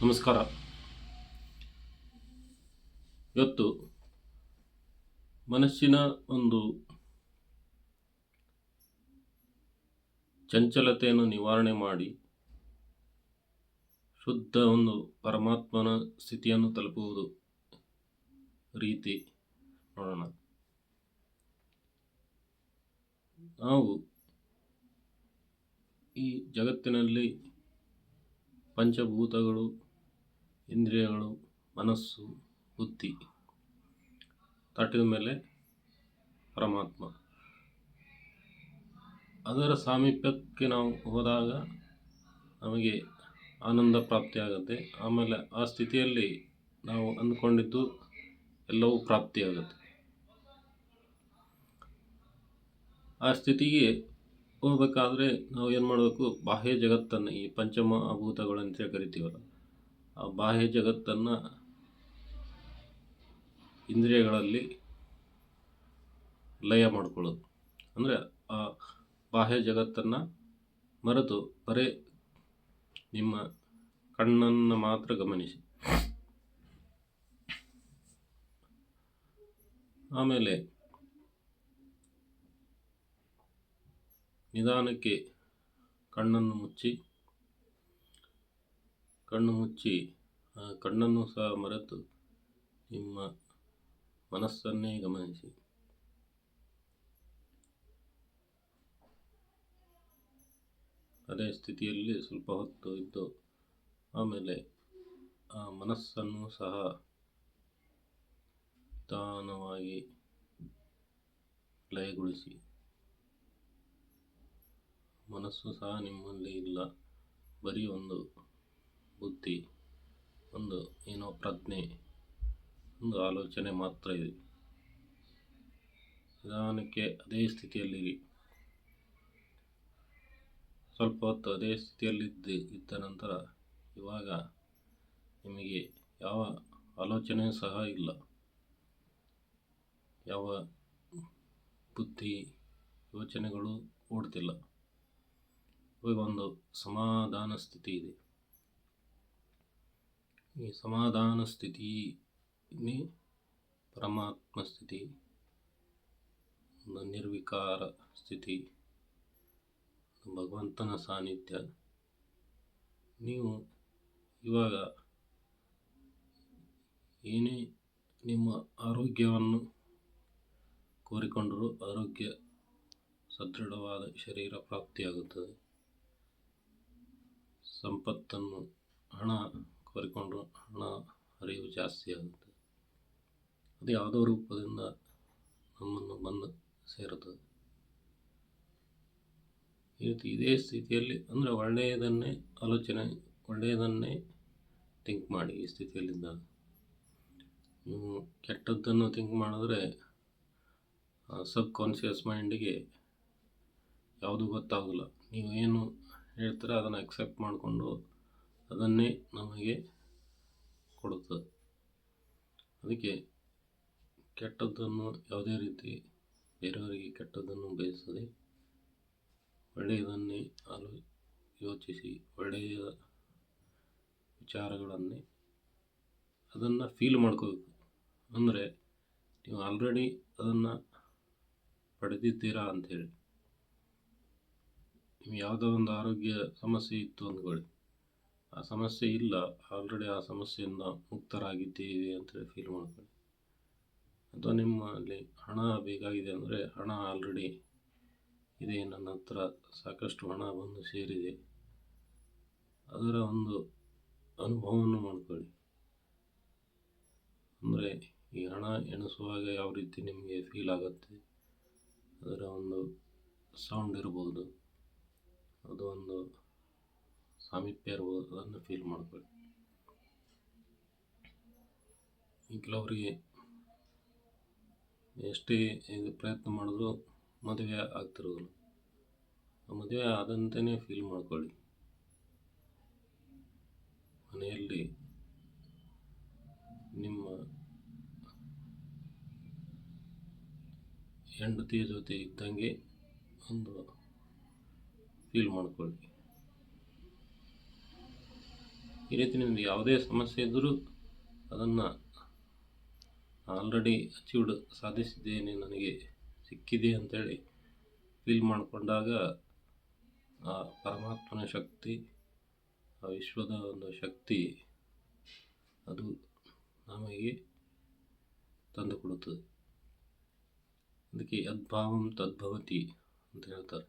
ನಮಸ್ಕಾರ. ಇವತ್ತು ಮನಸ್ಸಿನ ಒಂದು ಚಂಚಲತೆಯನ್ನು ನಿವಾರಣೆ ಮಾಡಿ ಶುದ್ಧ ಒಂದು ಪರಮಾತ್ಮನ ಸ್ಥಿತಿಯನ್ನು ತಲುಪುವುದು ರೀತಿ ನೋಡೋಣ. ನಾವು ಈ ಜಗತ್ತಿನಲ್ಲಿ ಪಂಚಭೂತಗಳು, ಇಂದ್ರಿಯಗಳು, ಮನಸ್ಸು, ಬುದ್ಧಿ ದಾಟಿದ ಮೇಲೆ ಪರಮಾತ್ಮ, ಅದರ ಸಾಮೀಪ್ಯಕ್ಕೆ ನಾವು ಹೋದಾಗ ನಮಗೆ ಆನಂದ ಪ್ರಾಪ್ತಿಯಾಗುತ್ತೆ. ಆಮೇಲೆ ಆ ಸ್ಥಿತಿಯಲ್ಲಿ ನಾವು ಅಂದ್ಕೊಂಡಿದ್ದು ಎಲ್ಲವೂ ಪ್ರಾಪ್ತಿಯಾಗುತ್ತೆ. ಆ ಸ್ಥಿತಿಗೆ ಹೋಗಬೇಕಾದ್ರೆ ನಾವು ಏನು ಮಾಡಬೇಕು? ಬಾಹ್ಯ ಜಗತ್ತನ್ನು, ಈ ಪಂಚಮಭೂತಗಳಂತ ಕರಿತೀವಲ್ಲ, ಆ ಬಾಹ್ಯ ಜಗತ್ತನ್ನು ಇಂದ್ರಿಯಗಳಲ್ಲಿ ಲಯ ಮಾಡ್ಕೊಳ್ಳೋದು. ಅಂದರೆ ಆ ಬಾಹ್ಯ ಜಗತ್ತನ್ನು ಮರೆತು ಬರೀ ನಿಮ್ಮ ಕಣ್ಣನ್ನು ಮಾತ್ರ ಗಮನಿಸಿ. ಆಮೇಲೆ ನಿಧಾನಕ್ಕೆ ಕಣ್ಣು ಮುಚ್ಚಿ ಕಣ್ಣನ್ನು ಸಹ ಮರೆತು ನಿಮ್ಮ ಮನಸ್ಸನ್ನೇ ಗಮನಿಸಿ. ಅದೇ ಸ್ಥಿತಿಯಲ್ಲಿ ಸ್ವಲ್ಪ ಹೊತ್ತು ಇದ್ದು ಆಮೇಲೆ ಆ ಮನಸ್ಸನ್ನು ಸಹ ನಿಧಾನವಾಗಿ ಲಯಗೊಳಿಸಿ. ಮನಸ್ಸು ಸಹ ನಿಮ್ಮಲ್ಲಿ ಇಲ್ಲ, ಬರೀ ಒಂದು ಬುದ್ಧಿ, ಒಂದು ಏನೋ ಪ್ರಜ್ಞೆ, ಒಂದು ಆಲೋಚನೆ ಮಾತ್ರ ಇದೆ. ನಿಧಾನಕ್ಕೆ ಅದೇ ಸ್ಥಿತಿಯಲ್ಲಿರಿ. ಸ್ವಲ್ಪ ಹೊತ್ತು ಅದೇ ಸ್ಥಿತಿಯಲ್ಲಿ ಇದ್ದ ನಂತರ ಇವಾಗ ನಿಮಗೆ ಯಾವ ಆಲೋಚನೆ ಸಹ ಇಲ್ಲ, ಯಾವ ಬುದ್ಧಿ ಯೋಚನೆಗಳು ಓಡ್ತಿಲ್ಲ. ಇವಾಗ ಒಂದು ಸಮಾಧಾನ ಸ್ಥಿತಿ ಇದೆ. ಈ ಸಮಾಧಾನ ಸ್ಥಿತಿ ಪರಮಾತ್ಮ ಸ್ಥಿತಿ, ಒಂದು ನಿರ್ವಿಕಾರ ಸ್ಥಿತಿ, ಭಗವಂತನ ಸಾನ್ನಿಧ್ಯ. ನೀವು ಇವಾಗ ಏನೇ ನಿಮ್ಮ ಆರೋಗ್ಯವನ್ನು ಕೋರಿಕೊಂಡರೂ ಆರೋಗ್ಯ ಸದೃಢವಾದ ಶರೀರ ಪ್ರಾಪ್ತಿಯಾಗುತ್ತದೆ. ಸಂಪತ್ತನ್ನು, ಹಣ ಕೋರಿಕೊಂಡರೂ ಹಣ ಹರಿವು ಜಾಸ್ತಿ ಆಗುತ್ತದೆ. ಅದು ಯಾವುದೋ ರೂಪದಿಂದ ನಮ್ಮನ್ನು ಬಂದು ಸೇರುತ್ತದೆ. ಈ ರೀತಿ ಇದೇ ಸ್ಥಿತಿಯಲ್ಲಿ, ಅಂದರೆ ಒಳ್ಳೆಯದನ್ನೇ ಆಲೋಚನೆ, ಒಳ್ಳೆಯದನ್ನೇ ಥಿಂಕ್ ಮಾಡಿ. ಈ ಸ್ಥಿತಿಯಲ್ಲಿದ್ದಾಗ ನೀವು ಕೆಟ್ಟದ್ದನ್ನು ಥಿಂಕ್ ಮಾಡಿದ್ರೆ ಸಬ್ ಕಾನ್ಷಿಯಸ್ ಮೈಂಡಿಗೆ ಯಾವುದೂ ಗೊತ್ತಾಗೋಲ್ಲ. ನೀವು ಏನು ಹೇಳ್ತೀರ ಅದನ್ನು ಅಕ್ಸೆಪ್ಟ್ ಮಾಡಿಕೊಂಡು ಅದನ್ನೇ ನಮಗೆ ಕೊಡುತ್ತದೆ. ಅದಕ್ಕೆ ಕೆಟ್ಟದ್ದನ್ನು ಯಾವುದೇ ರೀತಿ ಬೇರೆಯವರಿಗೆ ಕೆಟ್ಟದ್ದನ್ನು ಬಯಸದೆ ಒಳ್ಳೆಯದನ್ನೇ ಯೋಚಿಸಿ, ಒಳ್ಳೆಯ ವಿಚಾರಗಳನ್ನೇ ಅದನ್ನು ಫೀಲ್ ಮಾಡ್ಕೋಬೇಕು. ಅಂದರೆ ನೀವು ಆಲ್ರೆಡಿ ಅದನ್ನು ಪಡೆದಿದ್ದೀರಾ ಅಂಥೇಳಿ. ನೀವು ಯಾವುದೋ ಒಂದು ಆರೋಗ್ಯ ಸಮಸ್ಯೆ ಇತ್ತು ಅಂದ್ಕೊಳ್ಳಿ, ಆ ಸಮಸ್ಯೆ ಇಲ್ಲ, ಆಲ್ರೆಡಿ ಆ ಸಮಸ್ಯೆಯಿಂದ ಮುಕ್ತರಾಗಿದ್ದೀವಿ ಅಂತೇಳಿ ಫೀಲ್ ಮಾಡ್ಕೊಳ್ಳಿ. ಅಥವಾ ನಿಮ್ಮಲ್ಲಿ ಹಣ ಬೇಕಾಗಿದೆ ಅಂದರೆ ಹಣ ಆಲ್ರೆಡಿ ಇದೆ, ನನ್ನ ಹತ್ರ ಸಾಕಷ್ಟು ಹಣ ಬಂದು ಸೇರಿದೆ, ಅದರ ಒಂದು ಅನುಭವವನ್ನು ಮಾಡ್ಕೊಳ್ಳಿ. ಅಂದರೆ ಈ ಹಣ ಎಣಿಸುವಾಗ ಯಾವ ರೀತಿ ನಿಮಗೆ ಫೀಲ್ ಆಗುತ್ತೆ, ಅದರ ಒಂದು ಸೌಂಡ್ ಇರ್ಬೋದು, ಅದು ಒಂದು ಸಾಮೀಪ್ಯ ಇರ್ಬೋದು, ಅದನ್ನು ಫೀಲ್ ಮಾಡ್ಕೊಳ್ಳಿ. ಈ ಕೆಲವರಿಗೆ ಎಷ್ಟೇ ಪ್ರಯತ್ನ ಮಾಡಿದ್ರೂ ಮದುವೆ ಆಗ್ತಿರೋದಿಲ್ಲ. ಮದುವೆ ಆದಂತೆಯೇ ಫೀಲ್ ಮಾಡ್ಕೊಳ್ಳಿ. ಮನೆಯಲ್ಲಿ ನಿಮ್ಮ ಹೆಂಡತಿಯ ಜೊತೆ ಇದ್ದಂಗೆ ಒಂದು ಫೀಲ್ ಮಾಡ್ಕೊಳ್ಳಿ. ಈ ರೀತಿ ನಿಮಗೆ ಯಾವುದೇ ಸಮಸ್ಯೆ ಇದ್ದರೂ ಅದನ್ನು ಆಲ್ರೆಡಿ ಅಚೀವ್ಡ್ ಸಾಧಿಸಿದ್ದೇನೆ, ನನಗೆ ಸಿಕ್ಕಿದೆ ಅಂತೇಳಿ ಫೀಲ್ ಮಾಡಿಕೊಂಡಾಗ ಆ ಪರಮಾತ್ಮನ ಶಕ್ತಿ, ಆ ವಿಶ್ವದ ಒಂದು ಶಕ್ತಿ ಅದು ನಮಗೆ ತಂದು ಕೊಡುತ್ತದೆ. ಅದಕ್ಕೆ ಯದ್ಭಾವಂ ತದ್ಭವತಿ ಅಂತ ಹೇಳ್ತಾರೆ.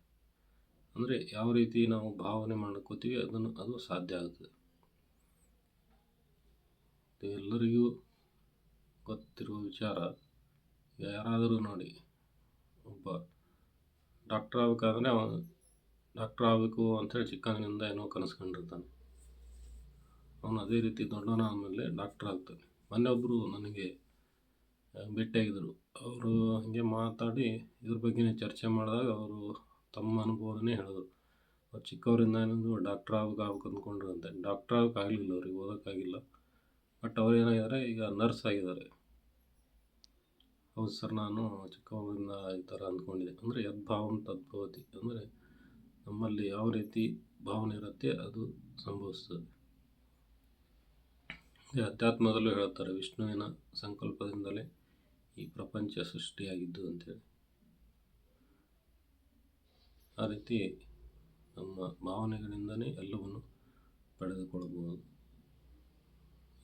ಅಂದರೆ ಯಾವ ರೀತಿ ನಾವು ಭಾವನೆ ಮಾಡ್ಕೋತೀವಿ ಅದು ಸಾಧ್ಯ ಆಗುತ್ತದೆ. ಎಲ್ಲರಿಗೂ ಗೊತ್ತಿರುವ ವಿಚಾರ. ಯಾರಾದರೂ ನೋಡಿ, ಒಬ್ಬ ಡಾಕ್ಟರ್ ಆಗಬೇಕಾದ್ರೆ ಅವನು ಡಾಕ್ಟರ್ ಆಗಬೇಕು ಅಂಥೇಳಿ ಚಿಕ್ಕಂದಿನಿಂದ ಏನೋ ಕನಸ್ಕೊಂಡಿರ್ತಾನೆ. ಅವನು ಅದೇ ರೀತಿ ದೊಡ್ಡವನಾದಮೇಲೆ ಡಾಕ್ಟರ್ ಆಗ್ತಾನೆ. ಮೊನ್ನೆ ಒಬ್ಬರು ನನಗೆ ಭೇಟಿಯಾಗಿದ್ದರು. ಅವರು ಹಾಗೆ ಮಾತಾಡಿ ಇದ್ರ ಬಗ್ಗೆನೇ ಚರ್ಚೆ ಮಾಡಿದಾಗ ಅವರು ತಮ್ಮ ಅನುಭವನೇ ಹೇಳಿದ್ರು. ಅವ್ರು ಚಿಕ್ಕವರಿಂದ ಏನಂದ್ರು ಡಾಕ್ಟರ್ ಆಗ್ಬೇಕು ಅಂದ್ಕೊಂಡ್ರಂತೆ. ಡಾಕ್ಟರ್ ಆಗಲಿಲ್ಲ, ಅವ್ರಿಗೆ ಓದೋಕ್ಕಾಗಿಲ್ಲ. ಬಟ್ ಅವ್ರು ಏನಾಗಿದ್ದಾರೆ, ಈಗ ನರ್ಸ್ ಆಗಿದ್ದಾರೆ. ಹೌದು ಸರ್, ನಾನು ಚಿಕ್ಕವರಿಂದ ಈ ಥರ ಅಂದ್ಕೊಂಡಿದ್ದೆ. ಅಂದರೆ ಯದ್ಭಾವಂ ತದ್ಭವತಿ. ಅಂದರೆ ನಮ್ಮಲ್ಲಿ ಯಾವ ರೀತಿ ಭಾವನೆ ಇರುತ್ತೆ ಅದು ಸಂಭವಿಸ್ತದೆ. ಅಧ್ಯಾತ್ಮದಲ್ಲೂ ಹೇಳ್ತಾರೆ, ವಿಷ್ಣುವಿನ ಸಂಕಲ್ಪದಿಂದಲೇ ಈ ಪ್ರಪಂಚ ಸೃಷ್ಟಿಯಾಗಿದ್ದು ಅಂತೇಳಿ. ಆ ರೀತಿ ನಮ್ಮ ಭಾವನೆಗಳಿಂದಲೇ ಎಲ್ಲವನ್ನು ಪಡೆದುಕೊಳ್ಳಬಹುದು.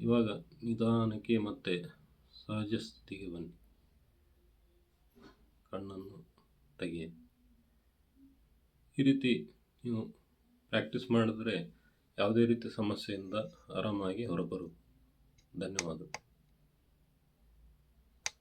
ಇವಾಗ ನಿಧಾನಕ್ಕೆ ಮತ್ತೆ ಸಹಜ ಸ್ಥಿತಿಗೆ ಬನ್ನಿ. ಕಣ್ಣನ್ನು ತೆಗೆಯಿರಿ. ಈ ರೀತಿ ನೀವು ಪ್ರಾಕ್ಟೀಸ್ ಮಾಡಿದ್ರೆ ಯಾವುದೇ ರೀತಿ ಸಮಸ್ಯೆಯಿಂದ ಆರಾಮಾಗಿ ಹೊರಬರು. ಧನ್ಯವಾದಗಳು.